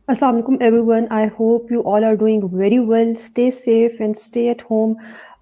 Assalamu alaikum everyone. I hope you all are doing very well. Stay safe and stay at home.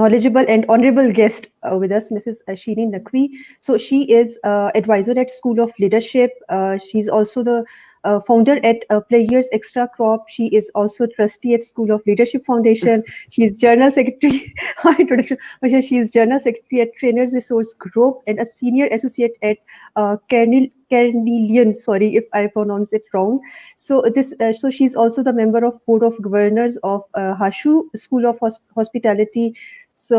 knowledgeable and honorable guest with us, Mrs. Shireen Naqvi. So she is advisor at School of Leadership. She's also the founder at Players Extra Crop. She is also trustee at School of Leadership Foundation. She is general secretary. Introduction. She is general secretary at Trainers Resource Group and a senior associate at Carnelian. Sorry if I pronounce it wrong. So she's also the member of board of governors of Hashu School of Hospitality. So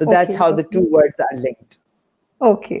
So that's how the two words are linked. Okay.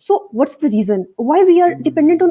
So what's the reason why we are dependent on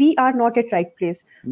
we are not at right place.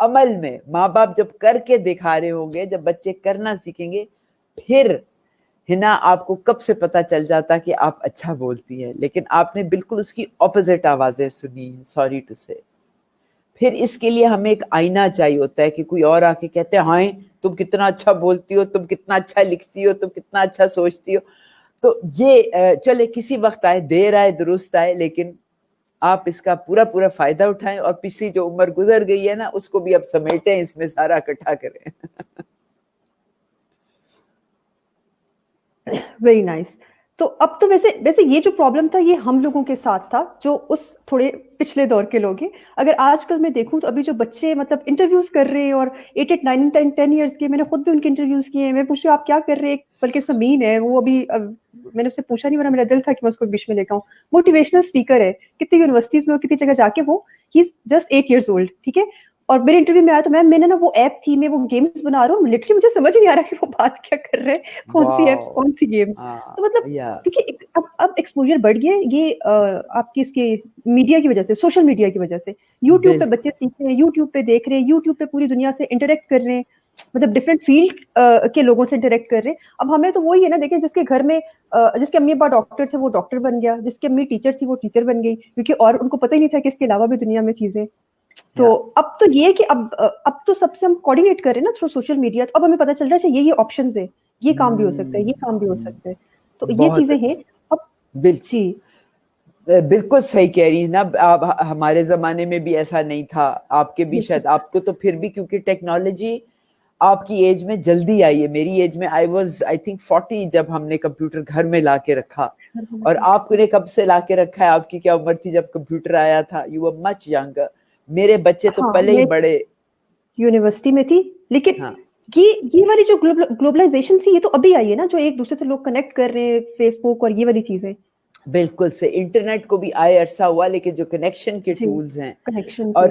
عمل میں ماں باپ جب کر کے دکھا رہے ہوں گے, جب بچے کرنا سیکھیں گے, پھر ہنا آپ کو کب سے پتا چل جاتا کہ آپ اچھا بولتی ہیں, لیکن آپ نے بالکل اس کی اپوزٹ آوازیں سنی, سوری ٹو سے. پھر اس کے لیے ہمیں ایک آئینہ چاہیے ہوتا ہے کہ کوئی اور آ کے کہتے ہیں ہاں تم کتنا اچھا بولتی ہو, تم کتنا اچھا لکھتی ہو, تم کتنا اچھا سوچتی ہو. تو یہ چلے کسی وقت آئے, دیر آئے درست آئے, لیکن آپ اس کا پورا پورا فائدہ اٹھائیں, اور پچھلی جو عمر گزر گئی ہے نا اس کو بھی اب سمیٹیں, اس میں سارا اکٹھا کریں. Very nice. تو اب تو ویسے یہ جو پرابلم تھا یہ ہم لوگوں کے ساتھ تھا جو اس تھوڑے پچھلے دور کے لوگ ہیں. اگر آج کل میں دیکھوں تو ابھی جو بچے مطلب انٹرویوز کر رہے ہیں اور 8 9 10 ایئرس کے, میں نے خود بھی ان کے انٹرویوز کیے ہیں, میں پوچھ رہی ہوں آپ کیا کر رہے ہیں, بلکہ سمین ہے وہ ابھی میں نے اس سے پوچھا نہیں, ورنہ میرا دل تھا کہ میں اس کو بیچ میں لے کے آؤں. موٹیویشنل اسپیکر ہے, کتنی یونیورسٹیز میں اور کتنی جگہ جا کے وہ ہی از جسٹ 8 years old, ٹھیک ہے. اور میرے انٹرویو میں آیا تو میم میں نے نا وہ ایپ تھی, میں وہ گیمز بنا رہا ہوں, لٹرلی مجھے سمجھ نہیں آ رہا کہ وہ بات کیا کر رہے ہیں, کون سی ایپس کون سی گیمز. تو مطلب کیونکہ اب ایکسپوجر بڑھ گیا یہ آپ کی اس کے میڈیا کی وجہ سے, سوشل میڈیا کی وجہ سے. یوٹیوب پہ بچے سیکھ رہے ہیں, یوٹیوب پہ دیکھ رہے ہیں, یوٹیوب پہ پوری دنیا سے انٹریکٹ کر رہے ہیں, مطلب ڈفرینٹ فیلڈ کے لوگوں سے انٹریکٹ کر رہے ہیں. اب ہمیں تو وہی ہے نا, دیکھیں جس کے گھر میں جس کے امی ابا ڈاکٹر تھے وہ ڈاکٹر بن گیا, جس کی امی ٹیچر تھی وہ ٹیچر بن گئی, کیونکہ اور ان کو پتہ ہی نہیں تھا کہ اس کے علاوہ بھی دنیا میں چیزیں. تو اب تو یہ کہ اب تو سب سے ہم کوآرڈینیٹ کر رہے ہیں نا تھرو سوشل میڈیا, تو اب ہمیں پتہ چل رہا ہے یہ آپشنز ہے, یہ کام بھی ہو سکتا ہے, یہ کام بھی ہو سکتا ہے. تو یہ چیزیں ہیں. اب جی بالکل صحیح کہہ رہی ہیں نا آپ, ہمارے زمانے میں بھی ایسا نہیں تھا, آپ کے بھی شاید, آپ کو تو پھر بھی کیونکہ ٹیکنالوجی آپ کی ایج میں جلدی آئی ہے. میری ایج میں I think 40 جب ہم نے کمپیوٹر گھر میں لا کے رکھا, اور آپ نے کب سے لا کے رکھا ہے, آپ کی کیا عمر تھی جب کمپیوٹر آیا تھا؟ You were much younger. میرے بچے تو پہلے ہی بڑے یونیورسٹی میں تھی, لیکن یہ والی جو گلوبلائزیشن تھی یہ تو ابھی آئی ہے نا, جو ایک دوسرے سے لوگ کنیکٹ کر رہے ہیں, فیس بک اور یہ والی چیزیں. بالکل سے انٹرنیٹ کو بھی آئے عرصہ ہوا, لیکن جو کنیکشن کے ٹولز ہیں, اور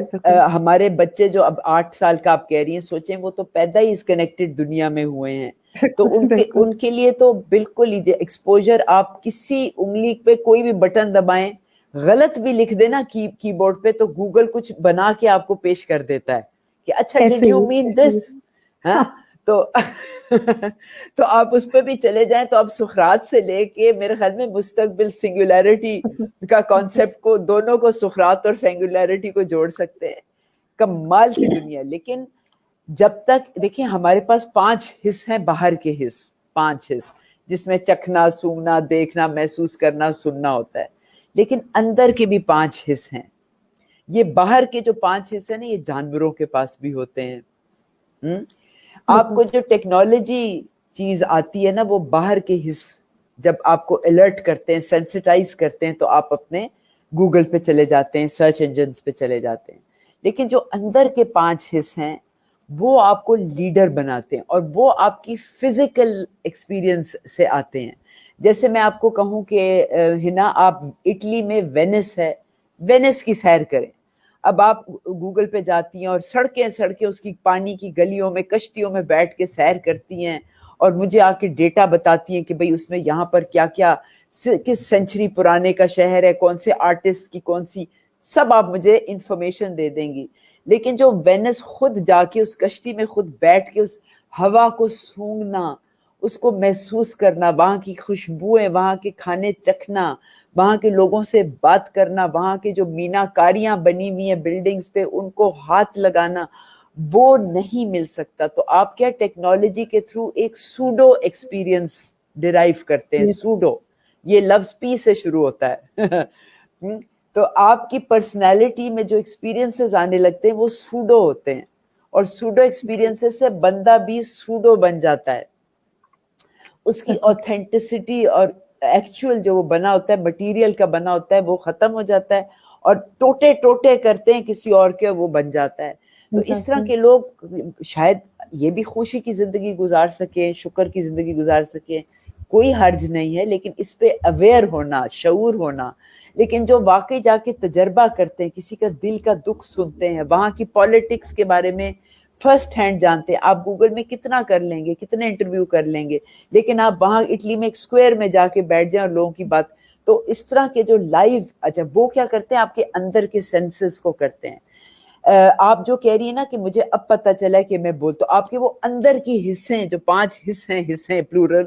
ہمارے بچے جو اب 8 سال کا آپ کہہ رہی ہیں, سوچیں وہ تو پیدا ہی اس کنیکٹڈ دنیا میں ہوئے ہیں. تو ان کے لیے تو بالکل ہی ایکسپوجر, آپ کسی انگلی پہ کوئی بھی بٹن دبائیں, غلط بھی لکھ دینا کی بورڈ پہ, تو گوگل کچھ بنا کے آپ کو پیش کر دیتا ہے کہ اچھا ڈیڈ یو مین دس. تو آپ اس پہ بھی چلے جائیں تو آپ سقراط سے لے کے میرے خیال میں مستقبل سنگولیرٹی کا کانسیپٹ کو, دونوں کو, سقراط اور سنگولیرٹی کو جوڑ سکتے ہیں. کمال کی دنیا. لیکن جب تک دیکھیں ہمارے پاس 5 حص ہیں, باہر کے حص 5 حص, جس میں چکھنا, سونگنا, دیکھنا, محسوس کرنا, سننا ہوتا ہے. لیکن اندر کے بھی 5 حص ہیں. یہ باہر کے جو 5 حصے ہیں نا, یہ جانوروں کے پاس بھی ہوتے ہیں. آپ کو جو ٹیکنالوجی چیز آتی ہے نا, وہ باہر کے حص جب آپ کو الرٹ کرتے ہیں, سینسٹائز کرتے ہیں, تو آپ اپنے گوگل پہ چلے جاتے ہیں, سرچ انجنز پہ چلے جاتے ہیں. لیکن جو اندر کے 5 حص ہیں وہ آپ کو لیڈر بناتے ہیں, اور وہ آپ کی فزیکل ایکسپیرینس سے آتے ہیں. جیسے میں آپ کو کہوں کہ ہنا, آپ اٹلی میں وینس ہے, وینس کی سیر کریں. اب آپ گوگل پہ جاتی ہیں اور سڑکیں اس کی پانی کی گلیوں میں, کشتیوں میں بیٹھ کے سیر کرتی ہیں, اور مجھے آ کے ڈیٹا بتاتی ہیں کہ بھئی اس میں یہاں پر کیا کیا, کس سینچری پرانے کا شہر ہے, کون سے آرٹسٹ کی کون سی, سب آپ مجھے انفارمیشن دے دیں گی. لیکن جو وینس خود جا کے اس کشتی میں خود بیٹھ کے اس ہوا کو سونگنا, اس کو محسوس کرنا, وہاں کی خوشبوئیں, وہاں کے کھانے چکھنا, وہاں کے لوگوں سے بات کرنا, وہاں کے جو میناکاریاں بنی ہوئی ہیں بلڈنگز پہ ان کو ہاتھ لگانا, وہ نہیں مل سکتا. تو آپ کیا ٹیکنالوجی کے تھرو ایک سوڈو ایکسپیرینس ڈیرائیو کرتے ہیں. سوڈو یہ لفظ پی سے شروع ہوتا ہے. تو آپ کی پرسنالٹی میں جو ایکسپیرینسز آنے لگتے ہیں وہ سوڈو ہوتے ہیں, اور سوڈو ایکسپیرینسز سے بندہ بھی سوڈو بن جاتا ہے. اس کی اوتھینٹسٹی اور ایکچوئل جو وہ بنا ہوتا ہے, مٹیریل کا بنا ہوتا ہے, وہ ختم ہو جاتا ہے, اور ٹوٹے کرتے ہیں کسی اور کے, وہ بن جاتا ہے. تو اس طرح کے لوگ شاید یہ بھی خوشی کی زندگی گزار سکیں, شکر کی زندگی گزار سکیں, کوئی حرج نہیں ہے. لیکن اس پہ اویئر ہونا, شعور ہونا. لیکن جو واقعی جا کے تجربہ کرتے ہیں, کسی کا دل کا دکھ سنتے ہیں, وہاں کی پالیٹکس کے بارے میں فرسٹ ہینڈ جانتے ہیں. آپ گوگل میں کتنا کر لیں گے, کتنے انٹرویو کر لیں گے, لیکن آپ وہاں اٹلی میں ایک اسکوائر میں جا کے بیٹھ جائیں اور لوگوں کی بات. تو اس طرح کے جو لائیو, اچھا وہ کیا کرتے ہیں, آپ کے اندر کے سینسز کو کرتے ہیں. آپ جو کہہ رہی ہیں نا کہ مجھے اب پتہ چلا کہ میں بول، تو آپ کے وہ اندر کی حصے جو 5 حصے پلورل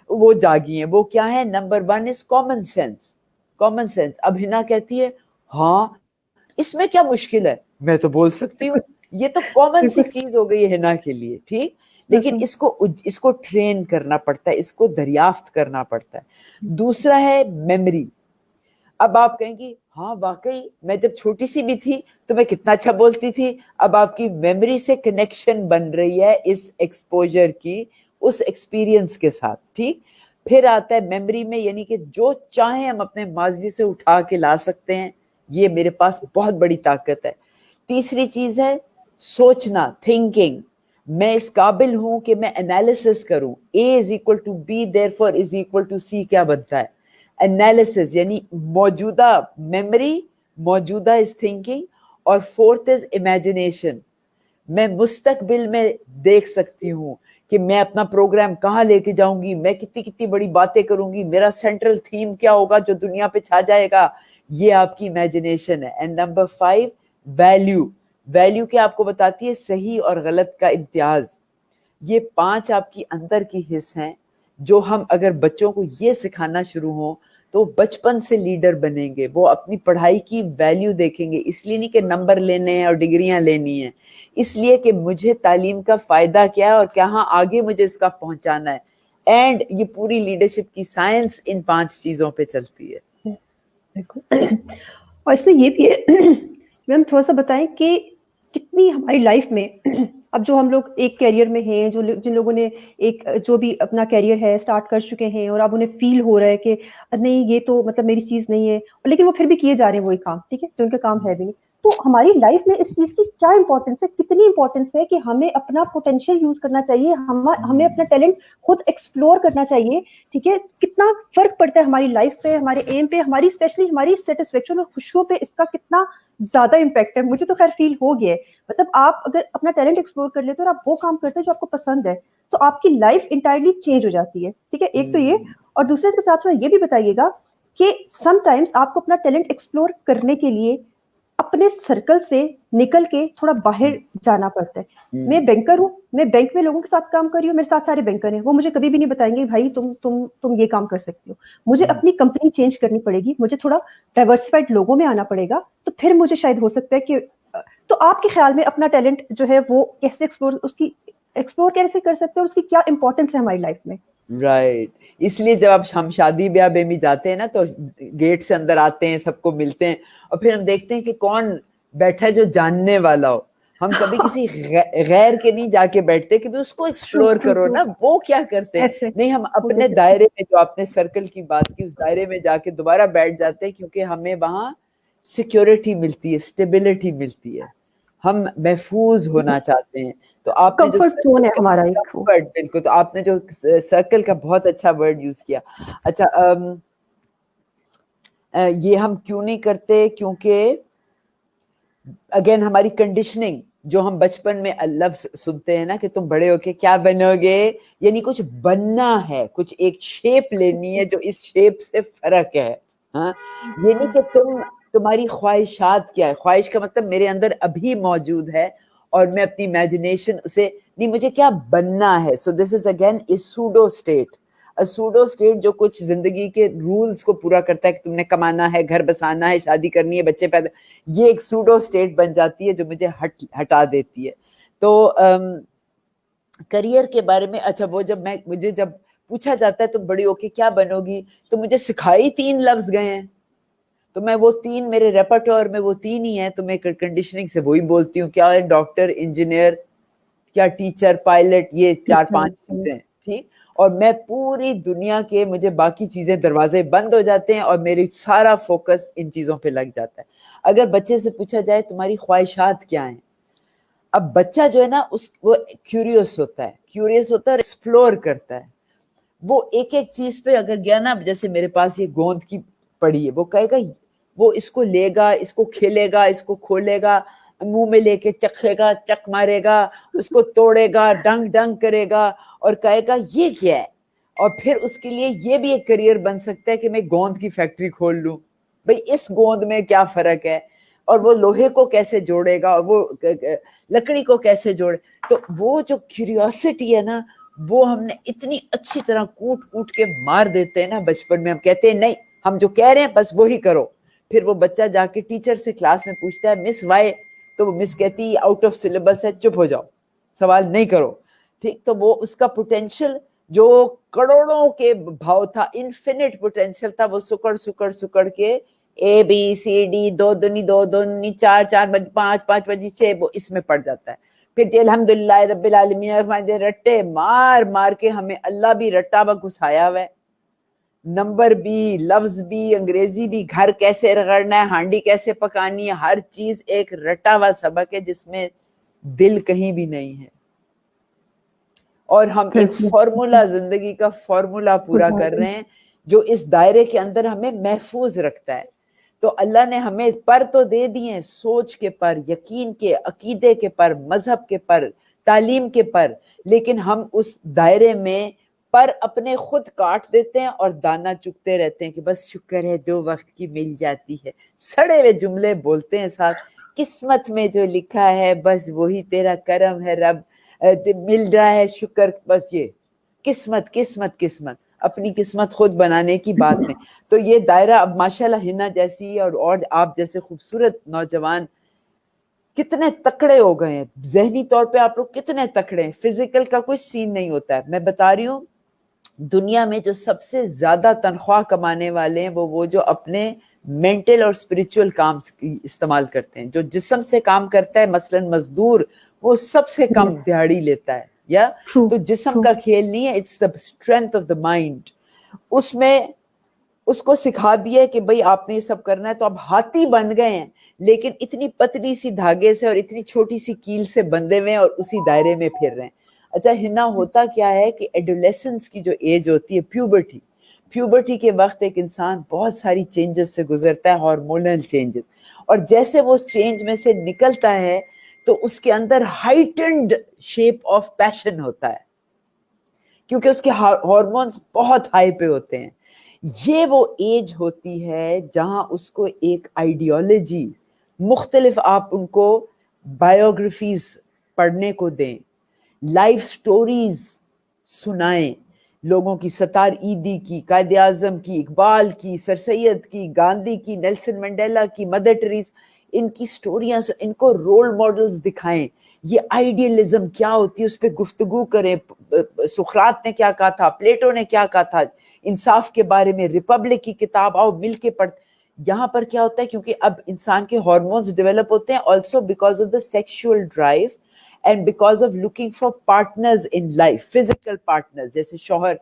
وہ جاگی ہیں. وہ کیا ہے؟ Number 1 is common sense. Common sense. اب ہنا کہتی ہے ہاں اس میں کیا مشکل ہے، میں تو بول سکتی ہوں. یہ تو کامن سی چیز ہو گئی ہے ہنا کے لیے، ٹھیک. لیکن اس کو ٹرین کرنا پڑتا ہے، اس کو دریافت کرنا پڑتا ہے. دوسرا ہے میموری. اب آپ کہیں گی ہاں واقعی میں جب چھوٹی سی بھی تھی تو میں کتنا اچھا بولتی تھی. اب آپ کی میموری سے کنیکشن بن رہی ہے اس ایکسپوجر کی، اس ایکسپیرینس کے ساتھ، ٹھیک. پھر آتا ہے میموری میں، یعنی کہ جو چاہیں ہم اپنے ماضی سے اٹھا کے لا سکتے ہیں. یہ میرے پاس بہت بڑی طاقت ہے. تیسری چیز ہے سوچنا، تھنکنگ. میں اس قابل ہوں کہ میں انالیسس کروں. A is equal to B therefore is equal to C کیا بنتا ہے؟ انالیسس. یعنی موجودہ میموری، موجودہ از تھنکنگ، اور فورتھ از امیجنیشن. میں مستقبل میں دیکھ سکتی ہوں کہ میں اپنا پروگرام کہاں لے کے جاؤں گی، میں کتنی بڑی باتیں کروں گی، میرا سینٹرل تھیم کیا ہوگا جو دنیا پہ چھا جائے گا. یہ آپ کی امیجنیشن ہے. And number 5 value. ویلیو کیا آپ کو بتاتی ہے؟ صحیح اور غلط کا امتیاز. یہ 5 آپ کی اندر کی حص ہیں جو ہم اگر بچوں کو یہ سکھانا شروع ہوں تو بچپن سے لیڈر بنیں گے. وہ اپنی پڑھائی کی ویلیو دیکھیں گے. اس لیے نہیں کہ نمبر لینے ہیں اور ڈگریاں لینی ہیں، اس لیے کہ مجھے تعلیم کا فائدہ کیا ہے اور کہاں آگے مجھے اس کا پہنچانا ہے. اینڈ یہ پوری لیڈرشپ کی سائنس ان 5 چیزوں پہ چلتی ہے. اور اس میں یہ بھی ہے میم تھوڑا سا بتائیں کہ کتنی ہماری لائف میں اب جو ہم لوگ ایک کیریئر میں ہیں، جو جن لوگوں نے ایک جو بھی اپنا کیریئر ہے اسٹارٹ کر چکے ہیں اور اب انہیں فیل ہو رہا ہے کہ نہیں یہ تو مطلب میری چیز نہیں ہے، لیکن وہ پھر بھی کیے جا رہے ہیں وہی کام، ٹھیک ہے جو ان کا کام ہے بھی نہیں. تو ہماری لائف میں اس چیز کی کیا امپورٹنس ہے، کتنی امپورٹنس ہے کہ ہمیں اپنا پوٹینشیل یوز کرنا چاہیے، ہمیں اپنا ٹیلنٹ خود ایکسپلور کرنا چاہیے. ٹھیک ہے، کتنا فرق پڑتا ہے ہماری لائف پہ، ہمارے ایم پہ، ہماری اسپیشلی ہماری سیٹسفیکشن اور خوشیوں پہ اس کا کتنا زیادہ امپیکٹ ہے. مجھے تو خیر فیل ہو گیا ہے. مطلب آپ اگر اپنا ٹیلنٹ ایکسپلور کر لیتے ہو اور آپ وہ کام کرتے ہو جو آپ کو پسند ہے تو آپ کی لائف انٹائرلی چینج ہو جاتی ہے. ٹھیک ہے، ایک تو یہ. اور دوسرے اس کے ساتھ تھوڑا یہ بھی بتائیے گا کہ سم ٹائمز آپ کو اپنا ٹیلنٹ ایکسپلور کرنے کے لیے اپنے سرکل سے نکل کے تھوڑا باہر جانا پڑتا ہے. میں بینکر ہوں، میں بینک میں لوگوں کے ساتھ کام کر رہی ہوں، میرے ساتھ سارے بینکر ہیں، وہ مجھے کبھی بھی نہیں بتائیں گے بھائی تم یہ کام کر سکتی ہو. مجھے اپنی کمپنی چینج کرنی پڑے گی، مجھے تھوڑا ڈائیورسفائڈ لوگوں میں آنا پڑے گا، تو پھر مجھے شاید ہو سکتا ہے کہ تو آپ کے خیال میں اپنا ٹیلنٹ جو ہے وہ کیسے ایکسپلور کیسے کر سکتے ہیں، اس کی کیا امپورٹنس ہے ہماری لائف میں؟ رائٹ. اس لیے جب اب ہم شادی بیاہ میں بھی جاتے ہیں نا تو گیٹ سے اندر آتے ہیں، سب کو ملتے ہیں اور پھر ہم دیکھتے ہیں کہ کون بیٹھا ہے جو جاننے والا ہو. ہم کبھی کسی غیر کے نہیں جا کے بیٹھتے کہ اس کو ایکسپلور کرو نا وہ کیا کرتے ہیں. نہیں، ہم اپنے دائرے میں، جو آپ نے سرکل کی بات کی، اس دائرے میں جا کے دوبارہ بیٹھ جاتے ہیں کیونکہ ہمیں وہاں سیکیورٹی ملتی ہے، اسٹیبلٹی ملتی ہے، ہم محفوظ ہونا چاہتے ہیں. تو آپ نے جو کمفرٹ زون ہے ہمارا ایک. بالکل، تو آپ نے جو سرکل کا بہت اچھا ورڈ یوز کیا. اچھا، یہ ہم کیوں نہیں کرتے؟ کیونکہ اگین ہماری کنڈیشننگ، جو ہم بچپن میں لفظ سنتے ہیں نا کہ تم بڑے ہو کے کیا بنو گے، یعنی کچھ بننا ہے، کچھ ایک شیپ لینی ہے جو اس شیپ سے فرق ہے. ہاں، یہ نہیں کہ تمہاری خواہشات کیا ہے. خواہش کا مطلب میرے اندر ابھی موجود ہے اور میں اپنی امیجنیشن سے نہیں، مجھے کیا بننا ہے. So this is again a pseudo state. Pseudo state جو کچھ زندگی کے رولز کو پورا کرتا ہے کہ تم نے کمانا ہے، گھر بسانا ہے، شادی کرنی ہے، بچے پیدا، یہ ایک سوڈو اسٹیٹ بن جاتی ہے جو مجھے ہٹا دیتی ہے. تو کریئر کے بارے میں، اچھا وہ مجھے جب پوچھا جاتا ہے تم بڑی ہو کے کیا بنو گی، تو مجھے سکھائی 3 لفظ گئے ہیں تو میں وہ 3 میرے ریپرٹوار میں وہ 3 ہی ہیں تو میں کنڈیشننگ سے وہی بولتی ہوں. کیا ہے؟ ڈاکٹر، انجینئر، کیا ٹیچر، پائلٹ، یہ 4-5 چیزیں. ٹھیک. اور میں پوری دنیا کے، مجھے باقی چیزیں دروازے بند ہو جاتے ہیں اور میری سارا فوکس ان چیزوں پہ لگ جاتا ہے. اگر بچے سے پوچھا جائے تمہاری خواہشات کیا ہیں، اب بچہ جو ہے نا وہ کیوریوس ہوتا ہے اور ایکسپلور کرتا ہے. وہ ایک ایک چیز پہ اگر گیا نا، جیسے میرے پاس یہ گوند کی پڑی ہے، وہ کہے گا، وہ اس کو لے گا، اس کو کھیلے گا، اس کو کھولے گا، منہ میں لے کے چکھے گا، چک مارے گا، اس کو توڑے گا، ڈنگ ڈنگ کرے گا اور کہے گا یہ کیا ہے. اور پھر اس کے لیے یہ بھی ایک کریئر بن سکتا ہے کہ میں گوند کی فیکٹری کھول لوں. بھئی اس گوند میں کیا فرق ہے؟ اور وہ لوہے کو کیسے جوڑے گا اور وہ لکڑی کو کیسے جوڑے. تو وہ جو کیوریوسٹی ہے نا وہ ہم نے اتنی اچھی طرح کوٹ کوٹ کے مار دیتے ہیں نا بچپن میں. ہم کہتے ہیں نہیں ہم جو کہہ رہے ہیں بس وہی کرو. پھر وہ بچہ جا کے ٹیچر سے کلاس میں پوچھتا ہے مس وائی, تو وہ مس کہتی ہے آؤٹ آف سلیبس ہے, چپ ہو جاؤ, سوال نہیں کرو. ٹھیک, تو وہ اس کا پوٹینشیل جو کروڑوں کے بھاؤ تھا, انفینٹ پوٹینشیل تھا, وہ سکڑ سکڑ سکڑ کے اے بی سی ڈی, دو دنی دو, دو دنی چار, چار بجی پانچ, پانچ بجی چھ, وہ اس میں پڑ جاتا ہے. پھر جی الحمدللہ رب العالمین رٹے مار مار کے ہمیں اللہ بھی رٹا ہوا گھسایا ہوا ہے, نمبر بھی, لفظ بھی, انگریزی بھی, گھر کیسے رگڑنا ہے, ہانڈی کیسے پکانی ہے, ہر چیز ایک رٹا ہوا سبق ہے جس میں دل کہیں بھی نہیں ہے. اور ہم ایک فارمولا, زندگی کا فارمولا پورا کر رہے ہیں جو اس دائرے کے اندر ہمیں محفوظ رکھتا ہے. تو اللہ نے ہمیں پر تو دے دیے, سوچ کے پر, یقین کے, عقیدے کے پر, مذہب کے پر, تعلیم کے پر, لیکن ہم اس دائرے میں پر اپنے خود کاٹ دیتے ہیں اور دانا چکتے رہتے ہیں کہ بس شکر ہے 2 وقت کی مل جاتی ہے. سڑے ہوئے جملے بولتے ہیں ساتھ, قسمت میں جو لکھا ہے بس وہی تیرا کرم ہے رب, مل رہا ہے شکر, بس یہ قسمت قسمت قسمت, اپنی قسمت خود بنانے کی بات نہیں. تو یہ دائرہ اب ماشاءاللہ ہنا جیسی اور آپ جیسے خوبصورت نوجوان کتنے تکڑے ہو گئے ہیں, ذہنی طور پہ آپ لوگ کتنے تکڑے ہیں, فزیکل کا کچھ سین نہیں ہوتا ہے. میں بتا رہی ہوں دنیا میں جو سب سے زیادہ تنخواہ کمانے والے ہیں وہ جو اپنے مینٹل اور اسپرچول کام استعمال کرتے ہیں. جو جسم سے کام کرتا ہے مثلاً مزدور, وہ سب سے کم دیہڑی لیتا ہے, یا تو جسم کا کھیل نہیں ہے, it's the strength of the mind. اس میں اس کو سکھا دیا کہ بھئی آپ نے یہ سب کرنا ہے, تو اب ہاتھی بن گئے ہیں لیکن اتنی پتلی سی دھاگے سے اور اتنی چھوٹی سی کیل سے بندھے ہوئے ہیں اور اسی دائرے میں پھر رہے ہیں. اچھا ہنا ہوتا کیا ہے کہ ایڈولیسنس کی جو ایج ہوتی ہے, پیوبرٹی کے وقت ایک انسان بہت ساری چینجز سے گزرتا ہے, ہارمونل چینجز, اور جیسے وہ اس چینج میں سے نکلتا ہے تو اس کے اندر ہائٹنڈ شیپ آف پیشن ہوتا ہے کیونکہ اس کے ہارمونز بہت ہائی پہ ہوتے ہیں. یہ وہ ایج ہوتی ہے جہاں اس کو ایک آئیڈیالوجی مختلف, آپ ان کو بایوگرافیز پڑھنے کو دیں, لائف سٹوریز سنائیں, لوگوں کی, ستار ایدی کی, قائد اعظم کی, اقبال کی, سر سید کی, گاندھی کی, نیلسن منڈیلا کی, مدر ٹریسا, ان کی سٹوریاں ان کو رول ماڈلز دکھائیں. یہ آئیڈیالزم کیا ہوتی ہے اس پہ گفتگو کریں. سقراط نے کیا کہا تھا, پلیٹو نے کیا کہا تھا انصاف کے بارے میں, ریپبلک کی کتاب آؤ مل کے پڑھ. یہاں پر کیا ہوتا ہے کیونکہ اب انسان کے ہارمونز ڈیولپ ہوتے ہیں also because of the sexual drive and because of looking for partners in life, physical partners جیسے شوہر.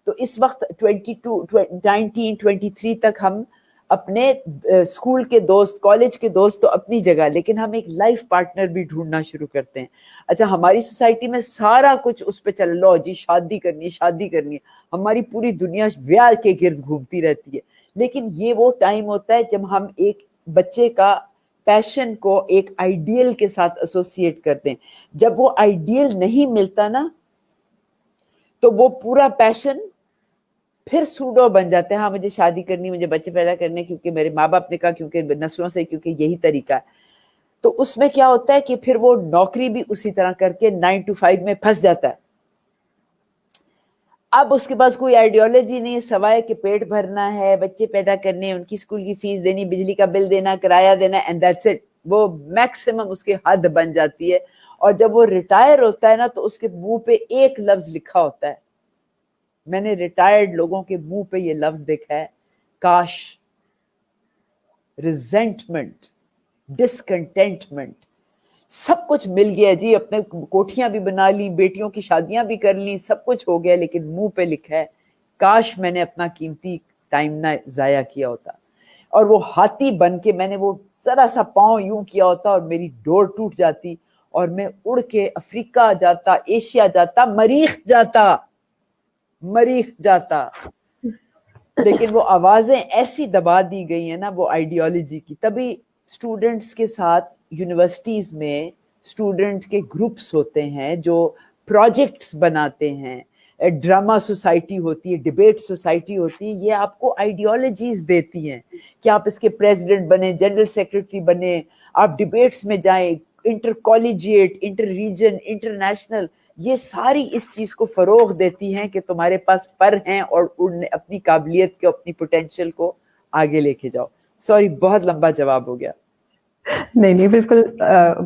تو اس وقت 1923 تک ہم اپنے اسکول کے دوست, کالج کے دوست تو اپنی جگہ, لیکن ہم ایک لائف پارٹنر بھی ڈھونڈنا شروع کرتے ہیں. اچھا ہماری سوسائٹی میں سارا کچھ اس پہ چل لو جی, شادی کرنی ہے شادی کرنی ہے, ہماری پوری دنیا بیاہ کے گرد گھومتی رہتی ہے. لیکن یہ وہ ٹائم ہوتا ہے جب ہم ایک بچے کا پیشن کو ایک آئیڈیل کے ساتھ ایسوسیٹ کرتے ہیں. جب وہ آئیڈیل نہیں ملتا نا تو وہ پورا پیشن پھر سوڈو بن جاتے ہیں. ہاں مجھے شادی کرنی, مجھے بچے پیدا کرنے, کیونکہ میرے ماں باپ نے کہا, کیونکہ نسلوں سے, کیونکہ یہی طریقہ ہے. تو اس میں کیا ہوتا ہے کہ پھر وہ نوکری بھی اسی طرح کر کے 9 to 5 میں پھنس جاتا ہے. اب اس کے پاس کوئی آئیڈیالوجی نہیں ہے سوائے کہ پیٹ بھرنا ہے, بچے پیدا کرنے, ان کی اسکول کی فیس دینی, بجلی کا بل دینا, کرایہ دینا, اینڈ دیٹس اٹ. وہ میکسیمم اس کے حد بن جاتی ہے. اور جب وہ ریٹائر ہوتا ہے نا تو اس کے منہ پہ ایک لفظ لکھا ہوتا ہے. میں نے ریٹائرڈ لوگوں کے منہ پہ یہ لفظ دیکھا ہے, کاش, ریزنٹمنٹ, ڈسکنٹینٹمنٹ. سب کچھ مل گیا جی, اپنے کوٹھیاں بھی بنا لی, بیٹیوں کی شادیاں بھی کر لی, سب کچھ ہو گیا, لیکن منہ پہ لکھا ہے کاش میں نے اپنا قیمتی ٹائم نہ ضائع کیا ہوتا. اور وہ ہاتھی بن کے میں نے وہ ذرا سا پاؤں یوں کیا ہوتا اور میری ڈور ٹوٹ جاتی اور میں اڑ کے افریقہ جاتا, ایشیا جاتا, مریخ جاتا. لیکن وہ آوازیں ایسی دبا دی گئی ہیں نا وہ آئیڈیالوجی کی. تبھی اسٹوڈنٹس کے ساتھ یونیورسٹیز میں اسٹوڈنٹ کے گروپس ہوتے ہیں جو پروجیکٹس بناتے ہیں, ڈرامہ سوسائٹی ہوتی ہے, ڈبیٹ سوسائٹی ہوتی ہے, یہ آپ کو آئیڈیالوجیز دیتی ہیں کہ آپ اس کے پریزیڈنٹ بنیں, جنرل سیکرٹری بنیں, آپ ڈبیٹس میں جائیں, intercollegiate, inter region, international, یہ ساری اس چیز کو فروغ دیتی ہیں کہ تمہارے پاس پر ہیں اور اپنی قابلیت کو, اپنی پوٹینشیل کو آگے لے کے جاؤ. سوری, بہت لمبا جواب ہو گیا. نہیں نہیں بالکل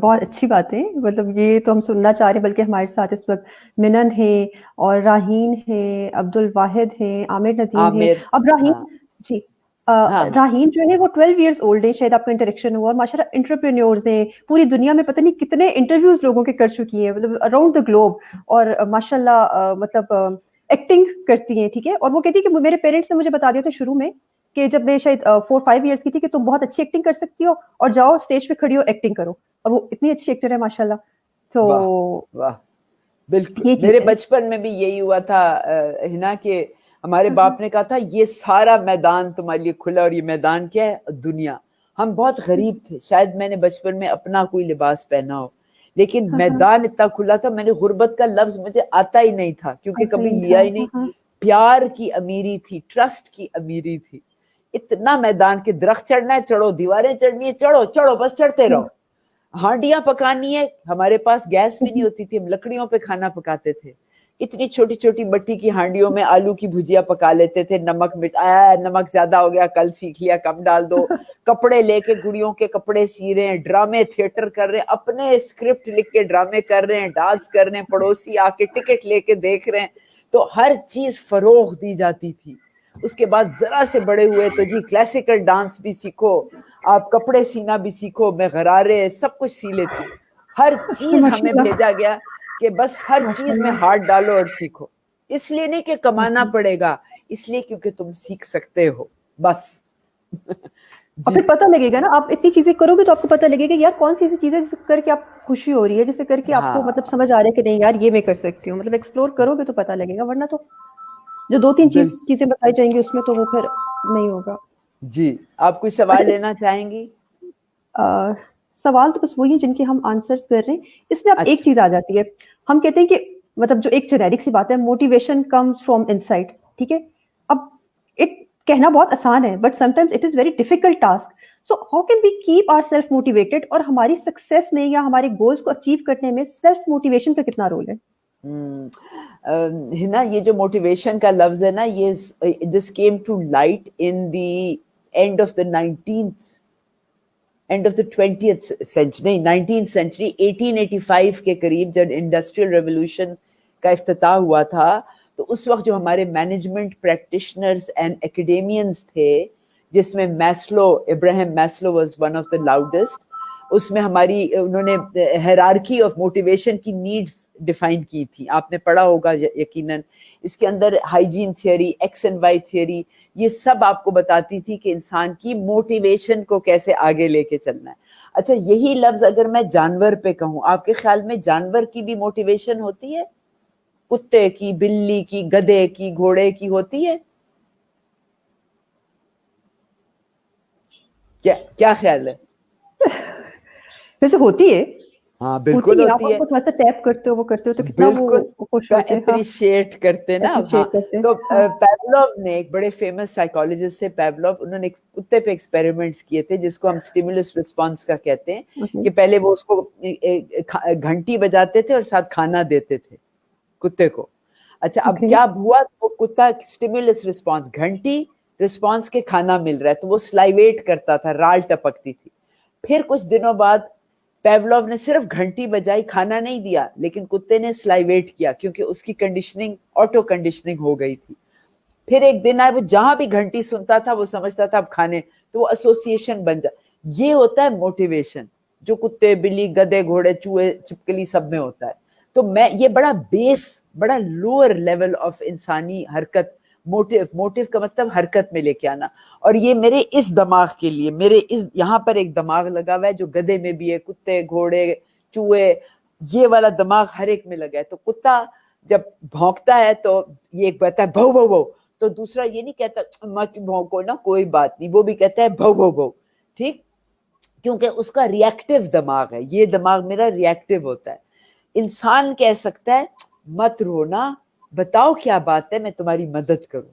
بہت اچھی بات ہے. مطلب یہ تو ہم سننا چاہ رہے ہیں, بلکہ ہمارے ساتھ اس وقت منن ہے اور راہین ہے, عبد الواحد ہے, عامر ندیم ہے. عامر, اب راہین ہاں جی, ہاں راہین جو ہے وہ 12 ایئرس اولڈ ہے, شاید آپ کا انٹریکشن ہوا, اور ماشاء اللہ انٹرپرینیورز ہیں, پوری دنیا میں پتہ نہیں کتنے انٹرویوز لوگوں کے کر چکی ہیں, مطلب اراؤنڈ دا گلوب, اور ماشاء اللہ مطلب ایکٹنگ کرتی ہیں, ٹھیک ہے. اور وہ کہتی ہے کہ میرے پیرنٹس نے مجھے بتا دیا تھا شروع میں کہ جب میں شاید 4-5 ایئرس کی تھی کہ تم بہت اچھی ایکٹنگ کر سکتی ہو اور جاؤ اسٹیج پہ کھڑی ہو ایکٹنگ کرو, اور وہ اتنی اچھی ایکٹر ہے ماشاء اللہ. تو واہ واہ, بالکل یہ چیز میرے ہے. بچپن میں بھی یہی ہوا تھا ہنا, کہ ہمارے باپ نے کہا تھا یہ سارا میدان تمہارے لیے کھلا, اور یہ میدان کیا ہے؟ دنیا. ہم بہت غریب تھے, شاید میں نے بچپن میں اپنا کوئی لباس پہنا ہو, لیکن میدان اتنا کھلا تھا, میں نے غربت کا لفظ مجھے آتا ہی نہیں تھا, کیونکہ کبھی لیا ہی نہیں. پیار کی امیری تھی, ٹرسٹ کی امیری تھی. اتنا میدان کے درخت چڑھنا ہے چڑھو, دیواریں چڑھنی ہے چڑھو چڑھو, بس چڑھتے رہو. ہانڈیاں پکانی ہے, ہمارے پاس گیس بھی نہیں ہوتی تھی, ہم لکڑیوں پہ کھانا پکاتے تھے. اتنی چھوٹی چھوٹی مٹی کی ہانڈیوں میں آلو کی بھجیا پکا لیتے تھے, نمک مرچ, نمک زیادہ ہو گیا, کل سیکھ لیا, کم ڈال دو. کپڑے لے کے گڑیوں کے کپڑے سی رہے ہیں, ڈرامے تھیٹر کر رہے ہیں, اپنے اسکرپٹ لکھ کے ڈرامے کر رہے ہیں, ڈانس کر رہے ہیں, پڑوسی آ کے ٹکٹ لے کے دیکھ رہے ہیں. تو ہر چیز فروغ دی جاتی تھی. اس کے بعد ذرا سے بڑے ہوئے تو جی کلاسیکل ڈانس بھی سیکھو, آپ کپڑے سینا بھی سیکھو, میں غرارے سب کچھ سی لیتی ہوں. ہر چیز ماشاء ہمیں اللہ بھیجا گیا کہ بس ہر ماشاء چیز میں اللہ. ہاتھ ڈالو اور سیکھو. اس لیے نہیں کہ کمانا پڑے گا, اس لیے کیونکہ تم سیکھ سکتے ہو بس. اور جی پھر پتہ لگے گا نا, آپ اتنی چیزیں کرو گے تو آپ کو پتہ لگے گا یار کون سی ایسی چیزیں جس کر کے آپ خوشی ہو رہی ہے, جسے کر کے آپ کو ہاں مطلب سمجھ آ رہا ہے کہ نہیں یار یہ میں کر سکتی ہوں. مطلب ایکسپلور کرو گے تو پتہ لگے گا, ورنہ تو جو 2-3 چیزیں بتائی جائیں گی اس میں تو وہ پھر نہیں ہوگا. جی, آپ کوئی سوال اچھا لینا چاہیں گی؟ سوال تو بس وہی ہیں جن کے ہم آنسرز کر رہے ہیں. اس میں اب ایک اچھا, چیز آ جاتی ہے, ہم کہتے ہیں کہ مطلب جو ایک جنیرک سی بات ہے, موٹیویشن کمز فرام انسائڈ, ٹھیک ہے. اب کہنا بہت آسان ہے, but sometimes it is very difficult task. So how can we keep our self motivated, اور ہماری سکسیس میں یا ہمارے گولس کو اچیو کرنے میں سیلف موٹیویشن کا کتنا رول ہے؟ ہنا, یہ جو موٹیویشن کا لفظ ہے نا, یہ this came to light in the end of the 20th century, نہیں 19th سینچری, 1885 کے قریب جب انڈسٹریل ریولوشن کا افتتاح ہوا تھا, تو اس وقت جو ہمارے مینجمنٹ پریکٹیشنرز اینڈ ایکیڈیمینز تھے, جس میں Maslow, Abraham Maslow was one of the loudest. اس میں انہوں نے ہیرارکی آف موٹیویشن کی نیڈز ڈیفائن کی تھی, آپ نے پڑھا ہوگا یقیناً. اس کے اندر hygiene theory, X and Y theory, یہ سب آپ کو بتاتی تھی کہ انسان کی موٹیویشن کو کیسے آگے لے کے چلنا ہے. اچھا, یہی لفظ اگر میں جانور پہ کہوں, آپ کے خیال میں جانور کی بھی موٹیویشن ہوتی ہے؟ کتے کی, بلی کی, گدھے کی, گھوڑے کی ہوتی ہے؟ کیا خیال ہے؟ ویسے ہوتی ہے, ہاں ہوتی بالکل ہے. آپ ہوتی ہے, کو تھوڑا سا ٹیپ کرتے ہو تو کتنا وہ بالکل خوش کا ہوتے ہیں. ہاں, اپریشیٹ کرتے نا. ہاں, اپریشیٹ کرتے ہیں. تو ہاں پیولوو نے, ایک بڑے فیمس سائیکالوجسٹ تھے پیولوو, انہوں نے کتے پہ ایکسپیریمنٹس کیے تھے جس کو ہم اسٹیمولس رسپانس کا کہتے ہیں, کہ پہلے وہ اس کو گھنٹی بجاتے تھے اور ساتھ کھانا دیتے تھے کتے کو. اچھا, اب کیا ہوا, وہ کتا اسٹیمولس رسپانس, گھنٹی رسپانس کے کھانا مل رہا ہے, تو وہ سلائیویٹ کرتا تھا, رال ٹپکتی تھی. پھر کچھ دنوں بعد پیولوو نے صرف گھنٹی بجائی, کھانا نہیں دیا, لیکن کتے نے سلائیویٹ کیا, کیونکہ اس کی کنڈیشننگ, آٹو کنڈیشننگ ہو گئی تھی. پھر ایک دن آئے, وہ جہاں بھی گھنٹی سنتا تھا وہ سمجھتا تھا اب کھانے, تو وہ ایسوسیشن بن جائے. یہ ہوتا ہے موٹیویشن, جو کتے, بلی, گدے, گھوڑے, چوہے, چھپکلی سب میں ہوتا ہے. تو یہ بڑا بیس, بڑا لوور لیول آف انسانی حرکت, موٹیو کا مطلب حرکت میں لے کے آنا. اور یہ میرے اس دماغ کے لیے, میرے یہاں پر ایک دماغ لگا ہوا ہے جو گدھے میں بھی ہے, کتے, گھوڑے, چوہے, یہ والا دماغ ہر ایک میں لگا ہے. تو کتا جب بھونکتا ہے تو یہ ایک کہتا ہے بھو بھو بھو, تو دوسرا یہ نہیں کہتا مت بھونکو نا, کوئی بات نہیں, وہ بھی کہتا ہے بھو بھو بھو. ٹھیک, کیونکہ اس کا ریئیکٹیو دماغ ہے, یہ دماغ میرا ریئیکٹیو ہوتا ہے. انسان کہہ سکتا ہے مت رونا, بتاؤ کیا بات ہے, میں تمہاری مدد کروں.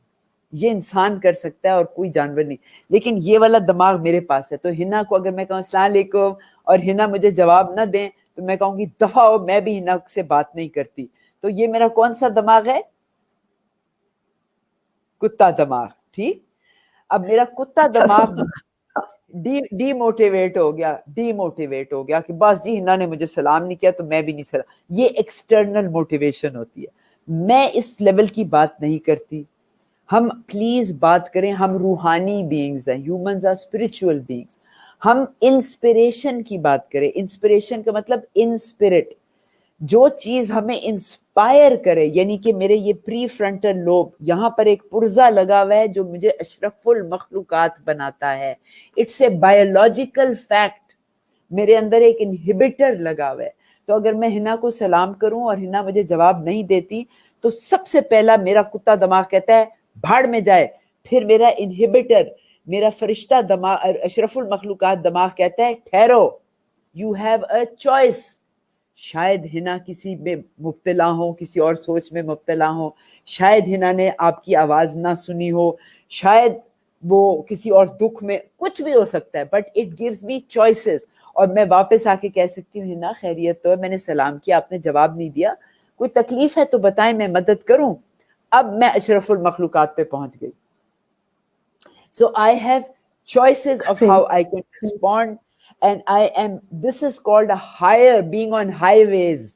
یہ انسان کر سکتا ہے اور کوئی جانور نہیں. لیکن یہ والا دماغ میرے پاس ہے. تو ہنا کو اگر میں کہوں السلام علیکم اور ہنا مجھے جواب نہ دیں تو میں کہوں گی دفع ہو, میں بھی ہنا سے بات نہیں کرتی. تو یہ میرا کون سا دماغ ہے؟ کتا دماغ. ٹھیک, اب میرا کتا دماغ ڈی موٹیویٹ ہو گیا کہ بس جی ہنا نے مجھے سلام نہیں کیا تو میں بھی نہیں سلام. یہ ایکسٹرنل موٹیویشن ہوتی ہے. میں اس لیول کی بات نہیں کرتی. ہم پلیز بات کریں, ہم روحانی بینگز ہیں, ہیومنز آر اسپرچوئل بینگز. ہم انسپریشن کی بات کریں. انسپریشن کا مطلب انسپرٹ, جو چیز ہمیں انسپائر کرے, یعنی کہ میرے یہ پری فرنٹل لوب, یہاں پر ایک پرزا لگا ہوا ہے جو مجھے اشرف المخلوقات بناتا ہے. It's a biological fact. میرے اندر ایک انہیبیٹر لگا ہوا ہے. تو اگر میں ہنا کو سلام کروں اور ہنا مجھے جواب نہیں دیتی تو سب سے پہلا میرا کتا دماغ کہتا ہے بھاڑ میں جائے. پھر میرا انہیبیٹر, میرا فرشتہ دماغ, اشرف المخلوقات دماغ کہتا ہے ٹھہرو, یو ہیو اے چوائس. شاید ہنا کسی میں مبتلا ہو, کسی اور سوچ میں مبتلا ہو, شاید ہنا نے آپ کی آواز نہ سنی ہو, شاید وہ کسی اور دکھ میں, کچھ بھی ہو سکتا ہے, but it gives me choices. اور میں واپس آ کے کہہ سکتی ہوں ہنا خیریت تو ہے, میں نے سلام کیا آپ نے جواب نہیں دیا, کوئی تکلیف ہے تو بتائیں میں مدد کروں. اب میں اشرف المخلوقات پہ پہنچ گئی. So I have choices of how I can respond, and I am, this is called a higher, being on highways.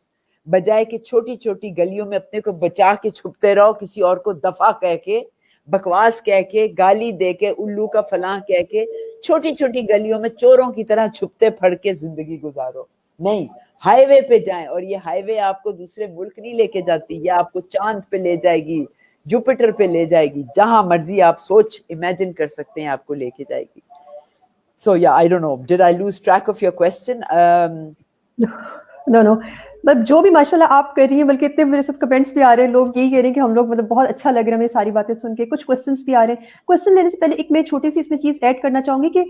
بجائے کہ چھوٹی چھوٹی گلیوں میں اپنے کو بچا کے چھپتے رہو, کسی اور کو دفع کہہ کے, بکواس کہہ کے, گالی دے کے, الو کا فلاں کہہ کے, چھوٹی چھوٹی گلیوں میں چوروں کی طرح چھپتے پھڑ کے زندگی گزارو. نہیں, ہائی وے پہ جائیں. اور یہ ہائی وے آپ کو دوسرے ملک نہیں لے کے جاتی, یہ آپ کو چاند پہ لے جائے گی, جوپیٹر پہ لے جائے گی, جہاں مرضی آپ سوچ امیجن کر سکتے ہیں آپ کو لے کے جائے گی. So yeah, I don't know, did I lose track of your question? No but جو بھی ماشاء اللہ آپ کر رہی ہیں, بلکہ اتنے میرے ساتھ کمنٹس بھی آ رہے ہیں, لوگ یہی کہہ رہے ہیں کہ ہم لوگ مطلب بہت اچھا لگ رہا ہے ہمیں ساری باتیں سن کے. کچھ کوسچنس بھی آ رہے ہیں. کوسچن لینے سے پہلے ایک میں چھوٹی سی اس میں چیز ایڈ کرنا چاہوں گی کہ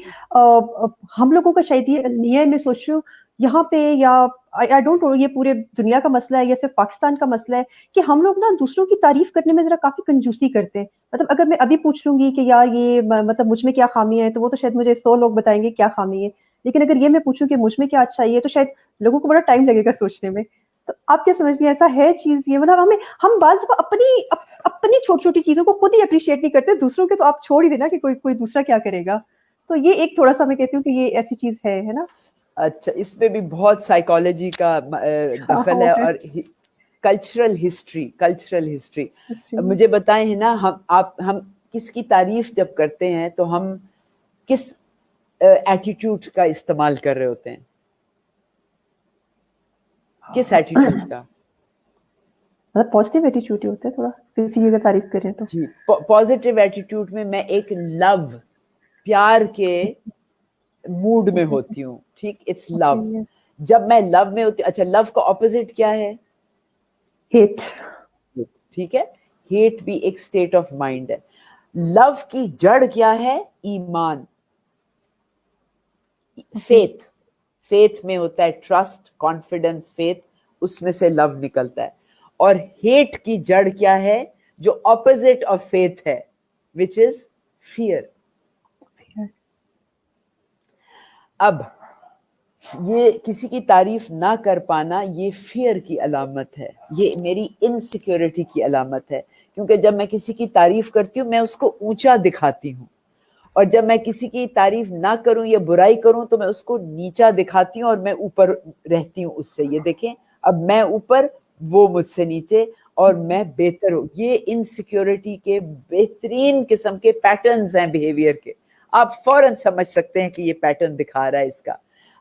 ہم لوگوں کا شاید یہ میں سوچ رہی ہوں یہاں پہ, یا آئی ڈونٹ نو یہ پورے دنیا کا مسئلہ ہے یا صرف پاکستان کا مسئلہ ہے, کہ ہم لوگ نا دوسروں کی تعریف کرنے میں ذرا کافی کنجوسی کرتے ہیں. مطلب اگر میں ابھی پوچھ لوں گی کہ یار یہ مطلب مجھ میں کیا خامی ہے, تو وہ تو شاید مجھے 100 لوگ بتائیں گے کیا خامی ہے. لیکن اگر یہ میں پوچھوں کہ مجھ میں کیا اچھائی ہے, تو شاید لوگوں کو بڑا ٹائم لگے گا سوچنے میں. تو آپ کیا سمجھتی ہیں, ایسا ہے چیز یہ, مطلب ہم بعض دفعہ اپنی چھوٹی چھوٹی چیزوں کو خود ہی اپریشیٹ نہیں کرتے, دوسروں کے تو آپ چھوڑ ہی دینا کہ کوئی دوسرا کیا کرے گا. تو یہ ایک تھوڑا سا میں کہتی ہوں کہ یہ ایسی چیز ہے نا. اچھا, اس میں بھی بہت سائیکالوجی کا دخل ہے, اور کلچرل ہسٹری. مجھے بتائیں ہے نا, ہم کس کی تعریف جب کرتے ہیں تو ہم کس ایٹیٹیوڈ کا استعمال کر رہے ہوتے ہیں, کس ایٹیٹیوڈ کا؟ مطلب پازیٹیو ایٹیٹیوڈ ہی ہوتا ہے تھوڑا, کسی کی اگر تعریف کریں تو. جی, پازیٹیو ایٹیٹیوڈ میں میں ایک لو, پیار کے موڈ میں ہوتی ہوں. ٹھیک, اٹس لو. جب میں لو میں ہوتی, اچھا لو کا اپوزٹ کیا ہے؟ ہیٹ. ٹھیک ہے, ہیٹ بھی ایک سٹیٹ آف مائنڈ ہے. لو کی جڑ کیا ہے؟ ایمان. فیتھ میں ہوتا ہے ٹرسٹ, کانفیڈنس, فیتھ, اس میں سے لو نکلتا ہے. اور ہیٹ کی جڑ کیا ہے جو اپوزٹ آف فیتھ ہے, which is fear. اب یہ کسی کی تعریف نہ کر پانا, یہ فیئر کی علامت ہے, یہ میری انسیکیورٹی کی علامت ہے. کیونکہ جب میں کسی کی تعریف کرتی ہوں میں اس کو اونچا دکھاتی ہوں, اور جب میں کسی کی تعریف نہ کروں یا برائی کروں تو میں اس کو نیچا دکھاتی ہوں, اور میں اوپر رہتی ہوں اس سے. یہ دیکھیں, اب میں اوپر, وہ مجھ سے نیچے, اور میں بہتر ہوں. یہ انسیکیورٹی کے بہترین قسم کے پیٹرنز ہیں بیہیویئر کے. آپ فوراً سمجھ سکتے ہیں کہ یہ پیٹرن دکھا رہا ہے اس کا.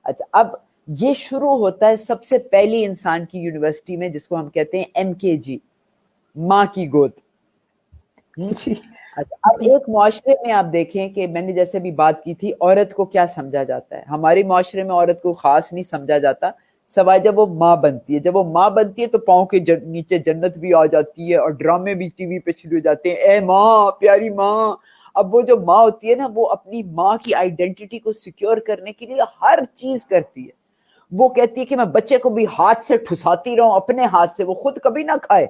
اچھا, اب یہ شروع ہوتا ہے سب سے پہلی انسان کی یونیورسٹی میں, جس کو ہم کہتے ہیں MKG, ماں کی گود. اچھا, اب ایک معاشرے میں آپ دیکھیں کہ میں نے جیسے بھی بات کی تھی, عورت کو کیا سمجھا جاتا ہے. ہمارے معاشرے میں عورت کو خاص نہیں سمجھا جاتا, سوائے جب وہ ماں بنتی ہے. جب وہ ماں بنتی ہے تو پاؤں کے نیچے جنت بھی آ جاتی ہے, اور ڈرامے بھی ٹی وی پہ شروع ہو جاتے ہیں, اے ماں, پیاری ماں. اب وہ جو ماں ہوتی ہے نا, وہ اپنی ماں کی آئیڈینٹی کو سیکیور کرنے کے لیے ہر چیز کرتی ہے. وہ کہتی ہے کہ میں بچے کو بھی ہاتھ سے ٹھساتی رہوں, اپنے ہاتھ سے, وہ خود کبھی نہ کھائے,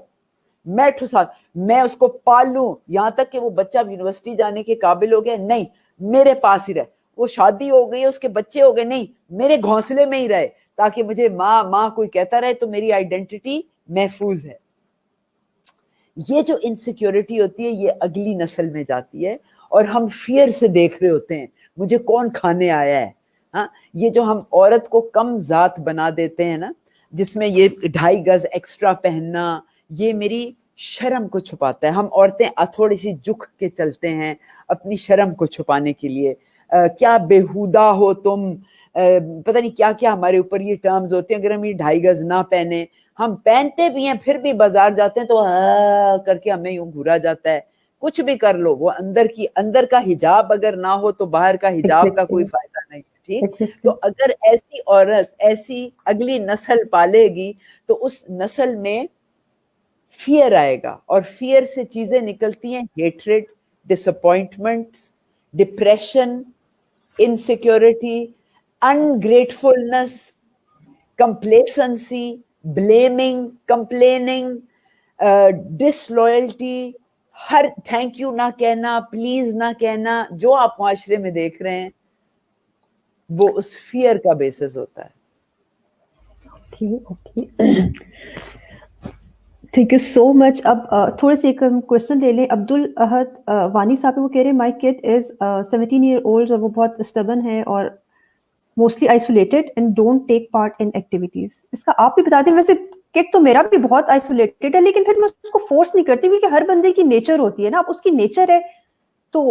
میں ٹھسا, میں اس کو پال لوں یہاں تک کہ وہ بچہ یونیورسٹی جانے کے قابل ہو گیا, نہیں میرے پاس ہی رہے, وہ شادی ہو گئی اس کے بچے ہو گئے, نہیں میرے گھونسلے میں ہی رہے, تاکہ مجھے ماں ماں کوئی کہتا رہے تو میری آئیڈینٹی محفوظ ہے. یہ جو انسیکیورٹی ہوتی ہے یہ اگلی نسل میں جاتی ہے, اور ہم فیئر سے دیکھ رہے ہوتے ہیں مجھے کون کھانے آیا ہے. ہاں, یہ جو ہم عورت کو کم ذات بنا دیتے ہیں نا, جس میں یہ 2.5 گز ایکسٹرا پہننا, یہ میری شرم کو چھپاتا ہے. ہم عورتیں تھوڑی سی جھک کے چلتے ہیں اپنی شرم کو چھپانے کے لیے. کیا بےہودہ ہو تم, پتہ نہیں کیا کیا ہمارے اوپر یہ ٹرمز ہوتے ہیں. اگر ہم یہ 2.5 گز نہ پہنے, ہم پہنتے بھی ہیں پھر بھی بازار جاتے ہیں تو کر کے ہمیں یوں گھورا جاتا ہے. کچھ بھی کر لو, وہ اندر کا حجاب اگر نہ ہو تو باہر کا حجاب کا کوئی فائدہ نہیں. ٹھیک, تو اگر ایسی عورت ایسی اگلی نسل پالے گی تو اس نسل میں فیئر آئے گا, اور فیئر سے چیزیں نکلتی ہیں hatred, disappointments, depression, insecurity, ingratefulness, complacency, blaming, complaining, disloyalty, ہر تھینک یو نہ کہنا, پلیز نہ کہنا, جو آپ معاشرے میں دیکھ رہے ہیں وہ اس فیئر کا بیسس ہوتا ہے. تھینک یو سو مچ. اب تھوڑے سے ایک کوشچن لے لیں. عبد الاحد وانی صاحب وہ کہہ رہے ہیں مائی کڈ از 17 year old, اور وہ بہت اسٹبن ہے اور mostly isolated and don't take part in activities. اس کا آپ بھی بتا دیں. ویسے کٹ تو میرا بھی بہت آئسولیٹڈ ہے, لیکن پھر میں اس کو فورس نہیں کرتی کیونکہ ہر بندے کی نیچر ہوتی ہے نا. اب اس کی نیچر ہے تو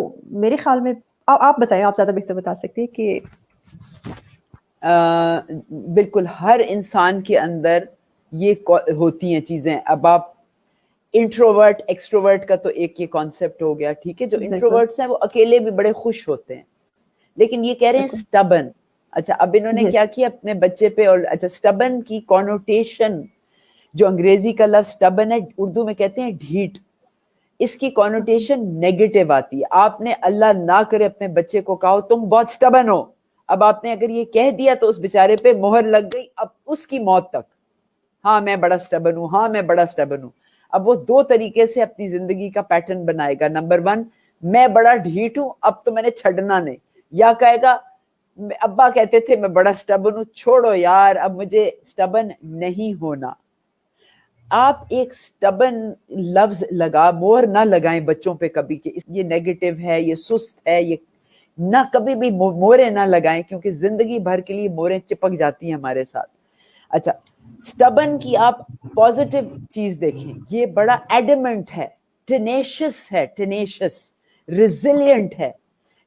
میرے خیال میں آپ بتائیں, آپ زیادہ بہتر بتا سکتے ہیں کہ بالکل ہر انسان کے اندر یہ ہوتی ہیں چیزیں. اب آپ انٹروورٹ ایکسٹروورٹ کا تو ایک یہ کانسیپٹ ہو گیا, ٹھیک ہے. جو انٹروورٹس ہیں وہ اکیلے بھی بڑے خوش ہوتے ہیں, لیکن یہ کہہ رہے ہیں سٹبن. اچھا, اب انہوں نے کیا کیا اپنے بچے پہ, اور اچھا سٹبن کی کونوٹیشن, جو انگریزی کا لفظ سٹبن ہے اردو میں کہتے ہیں ڈھیٹ, اس کی کونوٹیشن نیگیٹو آتی ہے. آپ نے اللہ نہ کرے اپنے بچے کو کہو تم بہت سٹبن ہو, اب آپ نے اگر یہ کہہ دیا تو اس بیچارے پہ مہر لگ گئی اب اس کی موت تک. ہاں میں بڑا سٹبن ہوں, ہاں میں بڑا سٹبن ہوں. اب وہ 2 طریقے سے اپنی زندگی کا پیٹرن بنائے گا. نمبر 1, میں بڑا ڈھیٹ ہوں اب تو میں نے چھڑنا نہیں, یا کہے گا ابا کہتے تھے میں بڑا سٹبن ہوں, چھوڑو یار اب مجھے سٹبن نہیں ہونا. آپ ایک سٹبن لفظ مہر نہ لگائیں بچوں پہ کبھی کہ یہ نیگیٹو ہے, یہ سست ہے, یہ نہ کبھی بھی مورے نہ لگائیں, کیونکہ زندگی بھر کے لیے موریں چپک جاتی ہیں ہمارے ساتھ. اچھا, سٹبن کی آپ پازیٹیو چیز دیکھیں, یہ بڑا ایڈمنٹ ہے, ٹینیشس ہے, ٹینیشس, ریزیلینٹ ہے,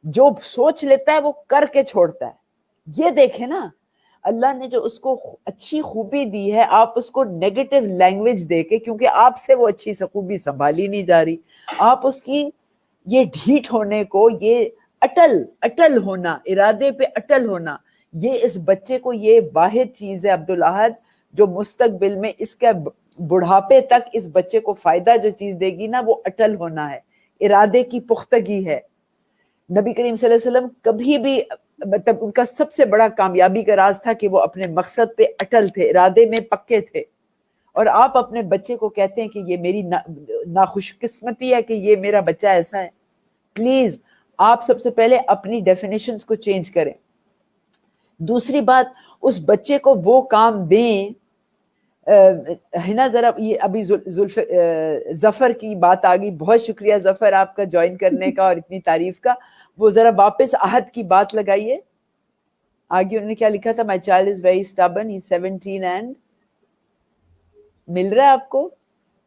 جو سوچ لیتا ہے وہ کر کے چھوڑتا ہے. یہ دیکھیں نا, اللہ نے جو اس کو اچھی خوبی دی ہے, آپ اس کو نیگیٹو لینگویج دے کے, کیونکہ آپ سے وہ اچھی خوبی سنبھالی نہیں جا رہی, آپ اس کی یہ ڈھیٹ ہونے کو, یہ اٹل ہونا, ارادے پہ اٹل ہونا, یہ اس بچے کو یہ واحد چیز ہے عبد الاحد جو مستقبل میں اس کا بڑھاپے تک اس بچے کو فائدہ جو چیز دے گی نا, وہ اٹل ہونا ہے, ارادے کی پختگی ہے. نبی کریم صلی اللہ علیہ وسلم کبھی بھی, مطلب ان کا سب سے بڑا کامیابی کا راز تھا کہ وہ اپنے مقصد پہ اٹل تھے, ارادے میں پکے تھے. اور آپ اپنے بچے کو کہتے ہیں کہ یہ میری ناخوش قسمتی ہے کہ یہ میرا بچہ ایسا ہے. پلیز آپ سب سے پہلے اپنی ڈیفینیشنز کو چینج کریں. دوسری بات, اس بچے کو وہ کام دیں, ہے نا. ذرا یہ ابھی ظفر کی بات آ گئی, بہت شکریہ ظفر آپ کا جوائن کرنے کا اور اتنی تعریف کا. وہ ذرا واپس عہد کی بات لگائیے. آگے انہوں نے کیا لکھا تھا, my child is very stubborn, ہی 17 اینڈ مل رہا ہے آپ کو؟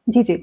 جی جی.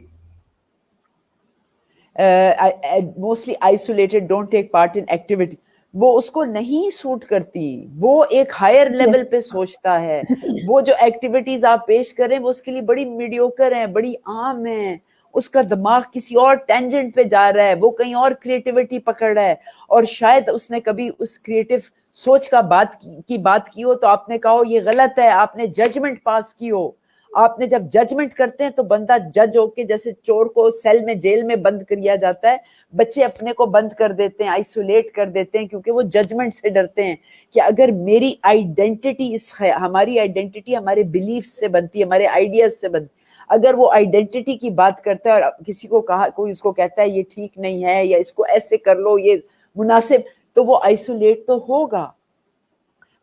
Mostly isolated, don't take part in activity. وہ اس کو نہیں سوٹ کرتی, وہ ایک ہائر لیول پہ سوچتا ہے. وہ جو ایکٹیویٹیز آپ پیش کریں وہ اس کے لیے بڑی میڈیوکر ہیں, بڑی عام ہیں. اس کا دماغ کسی اور ٹینجنٹ پہ جا رہا ہے, وہ کہیں اور کریٹیوٹی پکڑ رہا ہے, اور شاید اس نے کبھی اس کریٹو سوچ کا بات کی ہو تو آپ نے کہا ہو یہ غلط ہے, آپ نے ججمنٹ پاس کی ہو. آپ نے جب ججمنٹ کرتے ہیں تو بندہ جج ہو کے, جیسے چور کو سیل میں جیل میں بند کیا جاتا ہے, بچے اپنے کو بند کر دیتے ہیں, آئسولیٹ کر دیتے ہیں, کیونکہ وہ ججمنٹ سے ڈرتے ہیں کہ اگر میری آئیڈینٹی ہماری آئیڈینٹی ہمارے بلیف سے بنتی ہے, ہمارے آئیڈیاز سے بنتی. اگر وہ آئیڈینٹی کی بات کرتا ہے اور کسی کو کہا کوئی اس کو کہتا ہے یہ ٹھیک نہیں ہے یا اس کو ایسے کر لو یہ مناسب, تو وہ آئسولیٹ تو ہوگا.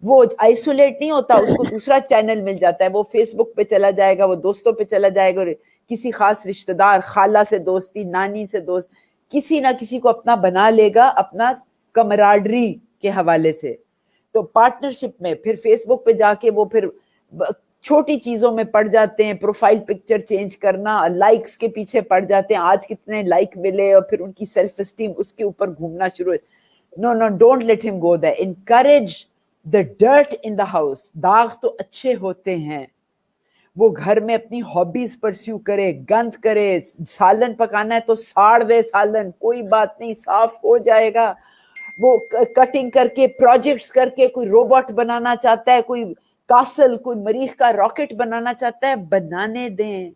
وہ آئسولیٹ نہیں ہوتا, اس کو دوسرا چینل مل جاتا ہے, وہ فیس بک پہ چلا جائے گا, وہ دوستوں پہ چلا جائے گا, کسی خاص رشتہ دار, خالہ سے دوستی, نانی سے دوست, کسی نہ کسی کو اپنا بنا لے گا اپنا کمراڈری کے حوالے سے. تو پارٹنرشپ میں پھر فیس بک پہ جا کے وہ پھر چھوٹی چیزوں میں پڑ جاتے ہیں, پروفائل پکچر چینج کرنا, لائکس کے پیچھے پڑ جاتے ہیں, آج کتنے لائک ملے, اور پھر ان کی سیلف اسٹیم اس کے اوپر گھومنا شروع. نو نو, ڈونٹ لیٹ ہم گو there. encourage the dirt in the house. داغ تو اچھے ہوتے ہیں, وہ گھر میں اپنی ہابیز پرسیو کرے, گند کرے, سالن پکانا ہے تو ساڑ دے سالن, کوئی بات نہیں, صاف ہو جائے گا. وہ کٹنگ کر کے, پروجیکٹس کر کے, کوئی روبوٹ بنانا چاہتا ہے, کوئی کاسل, کوئی مریخ کا راکٹ بنانا چاہتا ہے, بنانے دیں.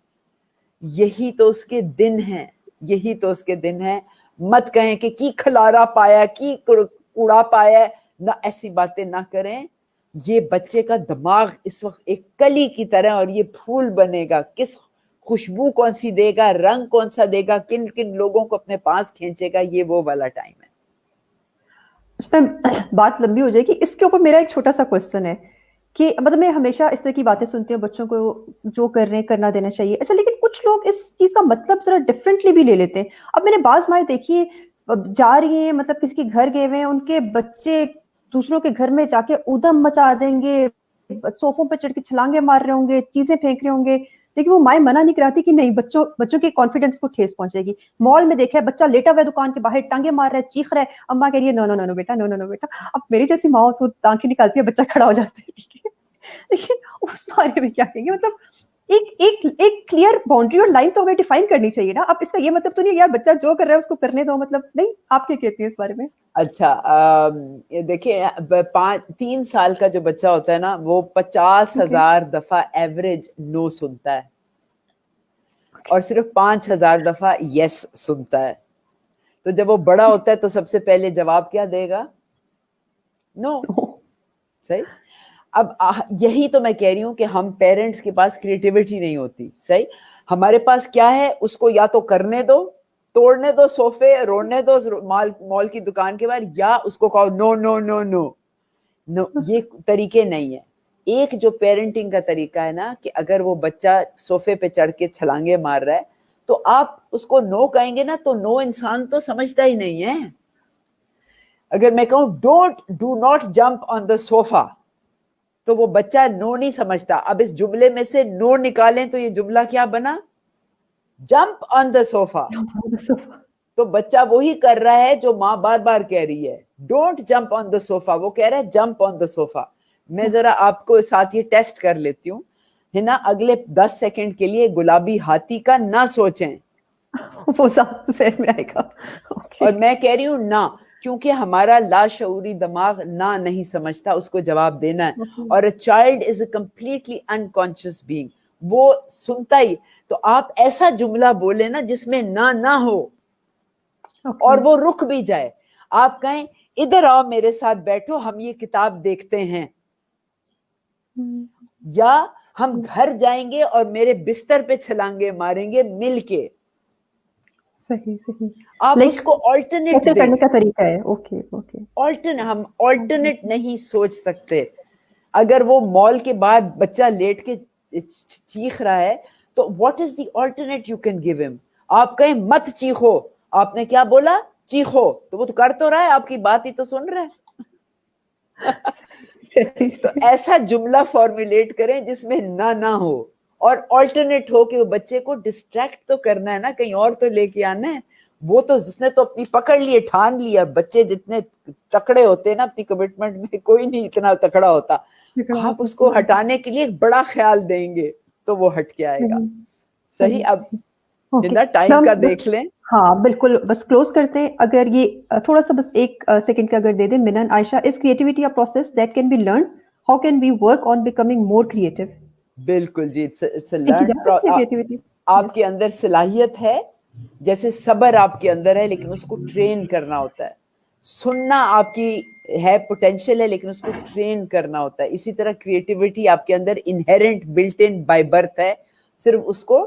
یہی تو اس کے دن ہیں, یہی تو اس کے دن ہیں. مت کہیں کہ کی کھلارا پایا, کی کوڑا پایا, نہ ایسی باتیں نہ کریں. یہ بچے کا دماغ اس وقت ایک کلی کی طرح, اور یہ پھول بنے گا, کس خوشبو کون سی دے گا, رنگ کون سا دے گا, کن کن لوگوں کو اپنے پاس کھینچے گا, یہ وہ والا ٹائم ہے. اس میں بات لمبی ہو جائے گی. اس کے اوپر میرا ایک چھوٹا سا کوسچن ہے کہ مطلب میں ہمیشہ اس طرح کی باتیں سنتی ہوں, بچوں کو جو کر رہے ہیں کرنا دینا چاہیے, اچھا, لیکن کچھ لوگ اس چیز کا مطلب ذرا ڈفرینٹلی بھی لے لیتے ہیں. اب میں نے بعض مائیں دیکھی جا رہی ہیں, مطلب کسی کے گھر گئے ہوئے ہیں, ان کے بچے دوسروں کے گھر میں جا کے ادھم مچا دیں گے, صوفوں پہ چڑھ کے چھلانگے مار رہے ہوں گے, چیزیں پھینک رہے ہوں گے, لیکن وہ مائیں منع نہیں کراتی کہ نہیں, بچوں کے کانفیڈنس کو ٹھیس پہنچے گی. مال میں دیکھا ہے بچہ لیٹا ہوا ہے دکان کے باہر, ٹانگے مار رہا ہے, چیخ رہا ہے, اماں کہہ رہی ہے نو نو نو بیٹا, نو نو نو بیٹا. اب میری جیسی ماں تو ٹانگیں نکالتی ہے, بچہ کھڑا ہو جاتا ہے, ٹھیک ہے, لیکن اس بارے میں کیا کہیں گے؟ مطلب ایک کلیئر باؤنڈری اور لائن تو ہمیں ڈیفائن کرنی چاہیے نا. اب اس کا یہ مطلب تو نہیں یار بچہ جو کر رہا ہے اس کو کرنے دو, مطلب نہیں, آپ کیا کہتی ہیں اس بارے میں؟ اچھا, دیکھیں 3 سال کا جو بچہ ہوتا ہے نا, وہ 50,000 دفعہ ایوریج نو سنتا ہے, اور صرف 5,000 دفعہ یس سنتا ہے. تو جب وہ بڑا ہوتا ہے تو سب سے پہلے جواب کیا دے گا؟ نو. صحیح. اب یہی تو میں کہہ رہی ہوں کہ ہم پیرنٹس کے پاس کریٹیوٹی نہیں ہوتی. صحیح. ہمارے پاس کیا ہے, اس کو یا تو کرنے دو, توڑنے دو صوفے, روڑنے دو مال کی دکان کے باہر, یا اس کو کہو نو نو نو نو نو. یہ طریقے نہیں ہے. ایک جو پیرنٹنگ کا طریقہ ہے نا, کہ اگر وہ بچہ صوفے پہ چڑھ کے چھلانگے مار رہا ہے تو آپ اس کو نو کہیں گے نا, تو نو انسان تو سمجھتا ہی نہیں ہے. اگر میں کہوں ڈو ناٹ جمپ آن دا صوفہ, تو وہ بچہ نو نہیں سمجھتا. اب اس جملے میں سے نو نکالیں تو یہ جملہ کیا بنا؟ جمپ آن دا صوفہ. تو بچہ وہی کر رہا ہے جو ماں بار بار کہہ رہی ہے, ڈونٹ جمپ آن دا صوفہ, وہ کہہ رہا ہے جمپ آن دا صوفہ. میں ذرا آپ کو ساتھ یہ ٹیسٹ کر لیتی ہوں, ہے نا, اگلے 10 سیکنڈ کے لیے گلابی ہاتھی کا نہ سوچیں. وہ ذہن میں آئے گا. اور میں کہہ رہی ہوں نہ, کیونکہ ہمارا لاشعوری دماغ نہ نہیں سمجھتا, اس کو جواب دینا ہے. اور a child is a completely unconscious being, وہ سنتا ہی. تو آپ ایسا جملہ بولیں نا جس میں نہ ہو, اور وہ رک بھی جائے. آپ کہیں ادھر آؤ میرے ساتھ بیٹھو, ہم یہ کتاب دیکھتے ہیں, یا ہم گھر جائیں گے اور میرے بستر پہ چھلانگے ماریں گے مل کے. صحیح. آپ اس کو آلٹرنیٹ دیں. کرنے کا طریقہ ہے. اوکے. ہم آلٹرنیٹ نہیں سوچ سکتے. اگر وہ مال کے باہر بچہ لیٹ کے چیخ رہا ہے, تو what is the alternate you can give ہم؟ آپ کہیں مت چیخو, آپ نے کیا بولا؟ چیخو. تو وہ تو کر تو رہا ہے, آپ کی بات ہی تو سن رہا ہے. تو ایسا جملہ فارمولیٹ کریں جس میں نہ ہو, اور آلٹرنیٹ ہو, کہ وہ بچے کو ڈسٹریکٹ تو کرنا ہے نا, کہیں اور تو لے کے آنا ہے. وہ تو جس نے تو اپنی پکڑ لیے, ٹھان لیا. بچے جتنے تکڑے ہوتے ہیں نا اپنی کمٹمنٹ میں, کوئی نہیں اتنا تکڑا ہوتا. آپ اس کو ہٹانے کے لیے ایک بڑا خیال دیں گے تو وہ ہٹ کے آئے گا. صحیح. اب ٹائم کا دیکھ لیں. ہاں بالکل, بس کلوز کرتے ہیں. اگر یہ تھوڑا سا بس 1 سیکنڈ کا اگر دے دیں. Manan, Ayesha, is creativity a process that can be learn? How can we work on becoming more creative? بالکل جی, آپ کے اندر صلاحیت ہے, جیسے صبر آپ کے اندر ہے, لیکن اس کو ٹرین کرنا ہوتا ہے. سننا آپ کی ہے, پوٹینشیل ہے, لیکن اس کو ٹرین کرنا ہوتا ہے. اسی طرح کریٹیوٹی آپ کے اندر inherent built in by birth ہے, صرف اس کو